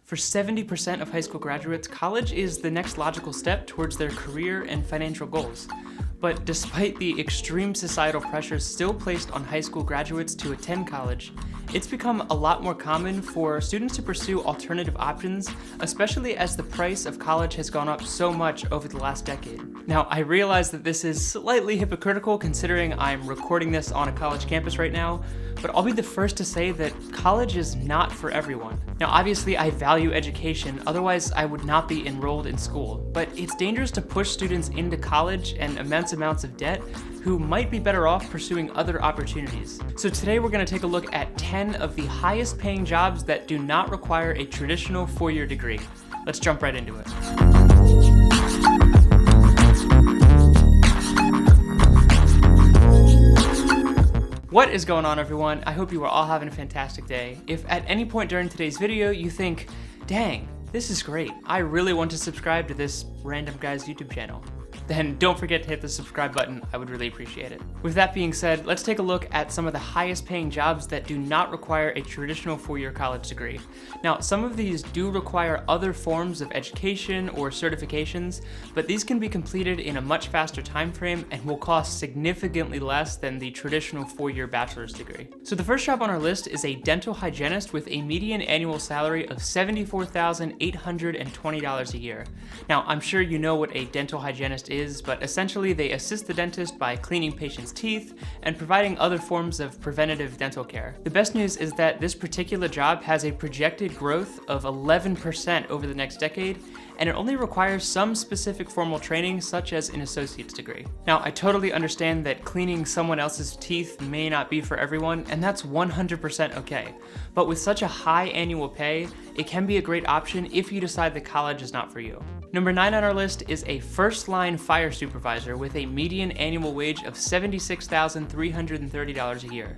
For 70% of high school graduates, college is the next logical step towards their career and financial goals. But despite the extreme societal pressures still placed on high school graduates to attend college, it's become a lot more common for students to pursue alternative options, especially as the price of college has gone up so much over the last decade. Now, I realize that this is slightly hypocritical considering I'm recording this on a college campus right now, but I'll be the first to say that college is not for everyone. Now, obviously, I value education, otherwise I would not be enrolled in school, but it's dangerous to push students into college and immense amounts of debt who might be better off pursuing other opportunities. So today we're going to take a look at 10 of the highest paying jobs that do not require a traditional four-year degree. Let's jump right into it. What is going on, everyone? I hope you are all having a fantastic day. If at any point during today's video you think, dang, this is great, I really want to subscribe to this random guy's YouTube channel, then don't forget to hit the subscribe button. I would really appreciate it. With that being said, let's take a look at some of the highest paying jobs that do not require a traditional four-year college degree. Now, some of these do require other forms of education or certifications, but these can be completed in a much faster time frame and will cost significantly less than the traditional four-year bachelor's degree. So the first job on our list is a dental hygienist with a median annual salary of $74,820 a year. Now, I'm sure you know what a dental hygienist is, but essentially they assist the dentist by cleaning patients' teeth and providing other forms of preventative dental care. The best news is that this particular job has a projected growth of 11% over the next decade, and it only requires some specific formal training such as an associate's degree. Now, I totally understand that cleaning someone else's teeth may not be for everyone, and that's 100% okay. But with such a high annual pay, it can be a great option if you decide that college is not for you. Number 9 on our list is a first-line fire supervisor with a median annual wage of $76,330 a year.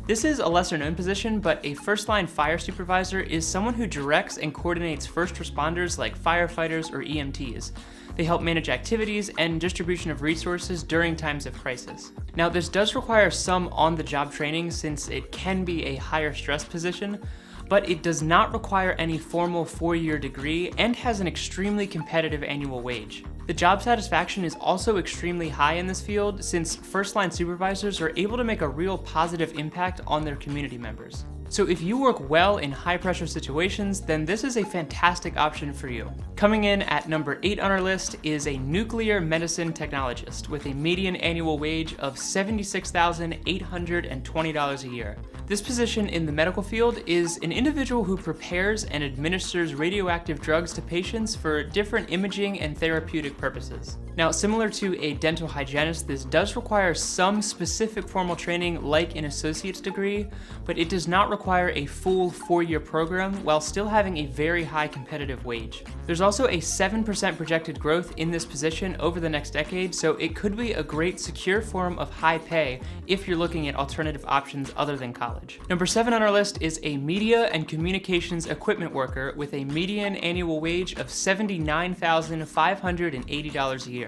This is a lesser-known position, but a first-line fire supervisor is someone who directs and coordinates first responders like firefighters or EMTs. They help manage activities and distribution of resources during times of crisis. Now, this does require some on-the-job training since it can be a higher stress position, but it does not require any formal four-year degree and has an extremely competitive annual wage. The job satisfaction is also extremely high in this field since first-line supervisors are able to make a real positive impact on their community members. So if you work well in high-pressure situations, then this is a fantastic option for you. Coming in at number 8 on our list is a nuclear medicine technologist with a median annual wage of $76,820 a year. This position in the medical field is an individual who prepares and administers radioactive drugs to patients for different imaging and therapeutic purposes. Now, similar to a dental hygienist, this does require some specific formal training like an associate's degree, but it does not require a full four-year program while still having a very high competitive wage. There's also a 7% projected growth in this position over the next decade, so it could be a great secure form of high pay if you're looking at alternative options other than college. Number 7 on our list is a media and communications equipment worker with a median annual wage of $79,580 a year.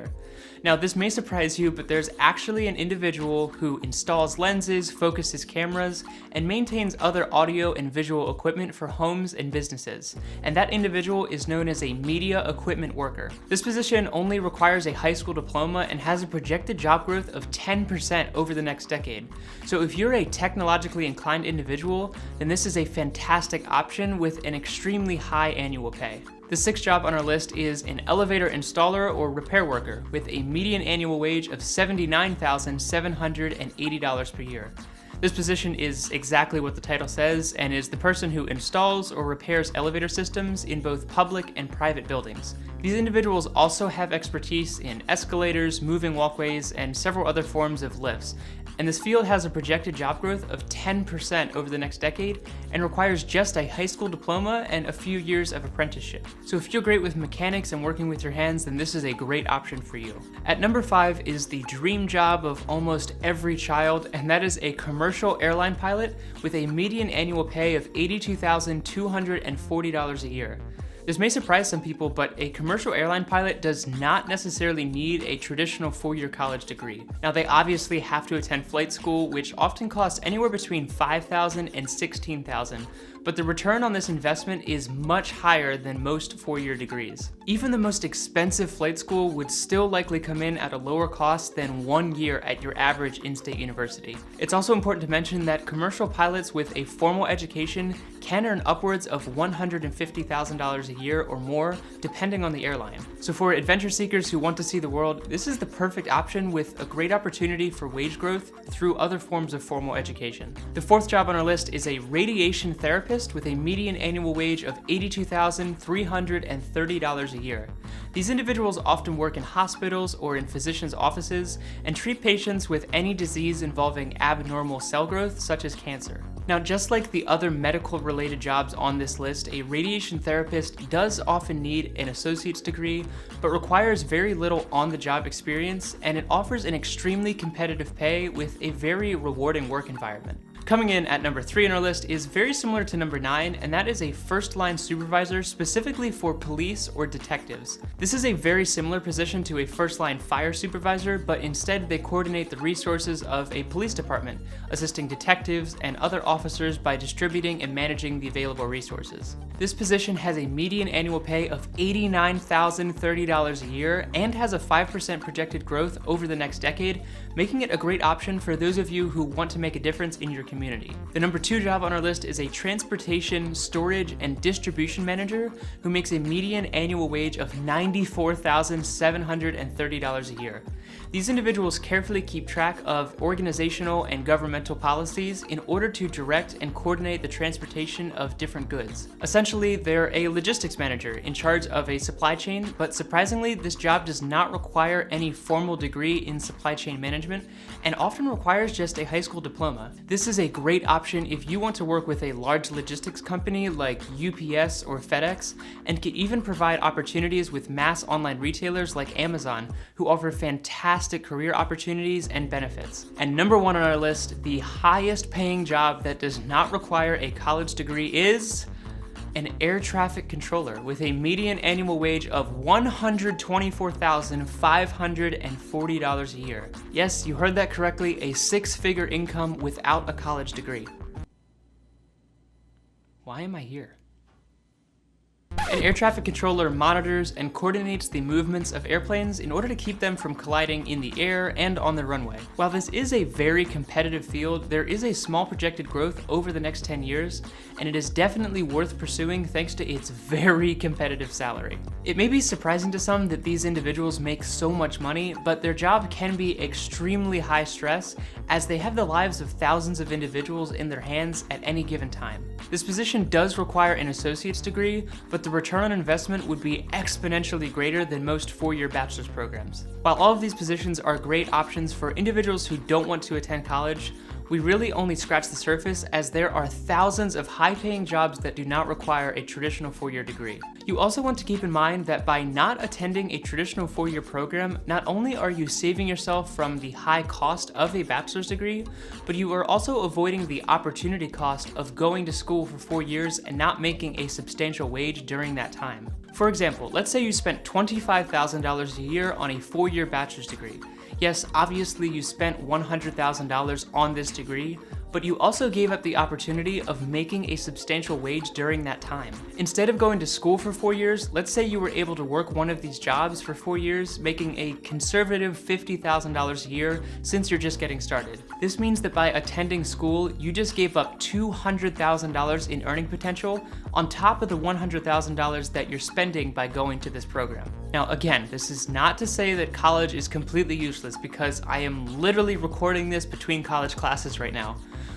Now, this may surprise you, but there's actually an individual who installs lenses, focuses cameras, and maintains other audio and visual equipment for homes and businesses. And that individual is known as a media equipment worker. This position only requires a high school diploma and has a projected job growth of 10% over the next decade. So if you're a technologically inclined individual, then this is a fantastic option with an extremely high annual pay. The 6th job on our list is an elevator installer or repair worker with a median annual wage of $79,780 per year. This position is exactly what the title says and is the person who installs or repairs elevator systems in both public and private buildings. These individuals also have expertise in escalators, moving walkways, and several other forms of lifts. And this field has a projected job growth of 10% over the next decade and requires just a high school diploma and a few years of apprenticeship. So if you're great with mechanics and working with your hands, then this is a great option for you. At number 5 is the dream job of almost every child, and that is a commercial airline pilot with a median annual pay of $82,240 a year. This may surprise some people, but a commercial airline pilot does not necessarily need a traditional four-year college degree. Now, they obviously have to attend flight school, which often costs anywhere between $5,000 and $16,000, but the return on this investment is much higher than most four-year degrees. Even the most expensive flight school would still likely come in at a lower cost than 1 year at your average in-state university. It's also important to mention that commercial pilots with a formal education can earn upwards of $150,000 a year or more, depending on the airline. So for adventure seekers who want to see the world, this is the perfect option with a great opportunity for wage growth through other forms of formal education. The fourth job on our list is a radiation therapist with a median annual wage of $82,330 a year. These individuals often work in hospitals or in physicians' offices and treat patients with any disease involving abnormal cell growth, such as cancer. Now, just like the other medical-related jobs on this list, a radiation therapist does often need an associate's degree, but requires very little on-the-job experience, and it offers an extremely competitive pay with a very rewarding work environment. Coming in at number 3 on our list is very similar to number 9, and that is a first-line supervisor specifically for police or detectives. This is a very similar position to a first-line fire supervisor, but instead they coordinate the resources of a police department, assisting detectives and other officers by distributing and managing the available resources. This position has a median annual pay of $89,030 a year and has a 5% projected growth over the next decade, making it a great option for those of you who want to make a difference in your community. The number 2 job on our list is a transportation, storage, and distribution manager who makes a median annual wage of $94,730 a year. These individuals carefully keep track of organizational and governmental policies in order to direct and coordinate the transportation of different goods. Essentially, they're a logistics manager in charge of a supply chain, but surprisingly, this job does not require any formal degree in supply chain management and often requires just a high school diploma. This is a great option if you want to work with a large logistics company like UPS or FedEx, and can even provide opportunities with mass online retailers like Amazon, who offer fantastic career opportunities and benefits. And number 1 on our list, the highest paying job that does not require a college degree is an air traffic controller with a median annual wage of $124,540 a year. Yes, you heard that correctly, a 6-figure income without a college degree. Why am I here? An air traffic controller monitors and coordinates the movements of airplanes in order to keep them from colliding in the air and on the runway. While this is a very competitive field, there is a small projected growth over the next 10 years, and it is definitely worth pursuing thanks to its very competitive salary. It may be surprising to some that these individuals make so much money, but their job can be extremely high stress as they have the lives of thousands of individuals in their hands at any given time. This position does require an associate's degree, but the return on investment would be exponentially greater than most 4-year bachelor's programs. While all of these positions are great options for individuals who don't want to attend college, we really only scratch the surface, as there are thousands of high-paying jobs that do not require a traditional 4-year degree. You also want to keep in mind that by not attending a traditional 4-year program, not only are you saving yourself from the high cost of a bachelor's degree, but you are also avoiding the opportunity cost of going to school for 4 years and not making a substantial wage during that time. For example, let's say you spent $25,000 a year on a 4-year bachelor's degree. Yes, obviously you spent $100,000 on this degree, but you also gave up the opportunity of making a substantial wage during that time. Instead of going to school for 4 years, let's say you were able to work one of these jobs for 4 years, making a conservative $50,000 a year since you're just getting started. This means that by attending school, you just gave up $200,000 in earning potential on top of the $100,000 that you're spending by going to this program. Now again, this is not to say that college is completely useless, because I am literally recording this between college classes right now.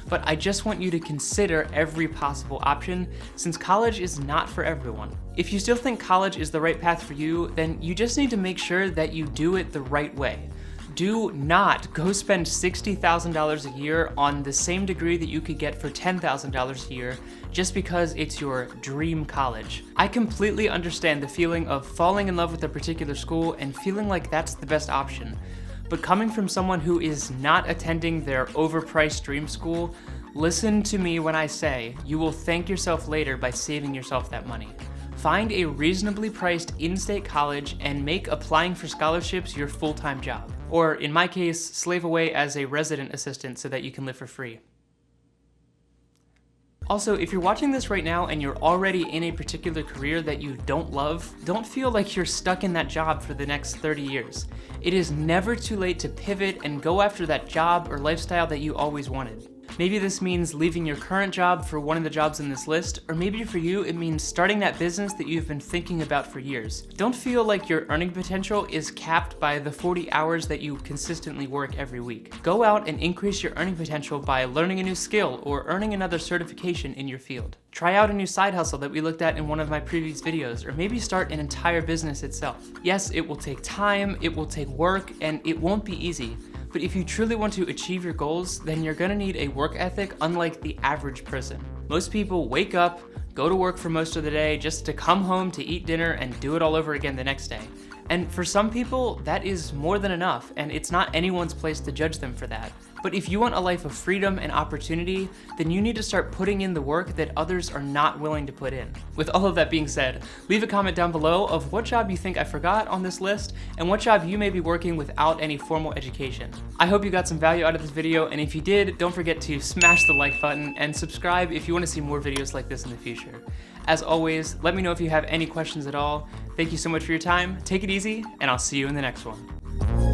But I just want you to consider every possible option, since college is not for everyone. If you still think college is the right path for you, then you just need to make sure that you do it the right way. Do not go spend $60,000 a year on the same degree that you could get for $10,000 a year just because it's your dream college. I completely understand the feeling of falling in love with a particular school and feeling like that's the best option. But coming from someone who is not attending their overpriced dream school, listen to me when I say you will thank yourself later by saving yourself that money. Find a reasonably priced in-state college and make applying for scholarships your full-time job. Or in my case, slave away as a resident assistant so that you can live for free. Also, if you're watching this right now and you're already in a particular career that you don't love, don't feel like you're stuck in that job for the next 30 years. It is never too late to pivot and go after that job or lifestyle that you always wanted. Maybe this means leaving your current job for one of the jobs in this list, or maybe for you it means starting that business that you've been thinking about for years. Don't feel like your earning potential is capped by the 40 hours that you consistently work every week. Go out and increase your earning potential by learning a new skill or earning another certification in your field. Try out a new side hustle that we looked at in one of my previous videos, or maybe start an entire business itself. Yes, it will take time, it will take work, and it won't be easy. But if you truly want to achieve your goals, then you're gonna need a work ethic unlike the average person. Most people wake up, go to work for most of the day just to come home to eat dinner and do it all over again the next day. And for some people, that is more than enough, and it's not anyone's place to judge them for that. But if you want a life of freedom and opportunity, then you need to start putting in the work that others are not willing to put in. With all of that being said, leave a comment down below of what job you think I forgot on this list and what job you may be working without any formal education. I hope you got some value out of this video, and if you did, don't forget to smash the like button and subscribe if you want to see more videos like this in the future. As always, let me know if you have any questions at all. Thank you so much for your time, take it easy, and I'll see you in the next one.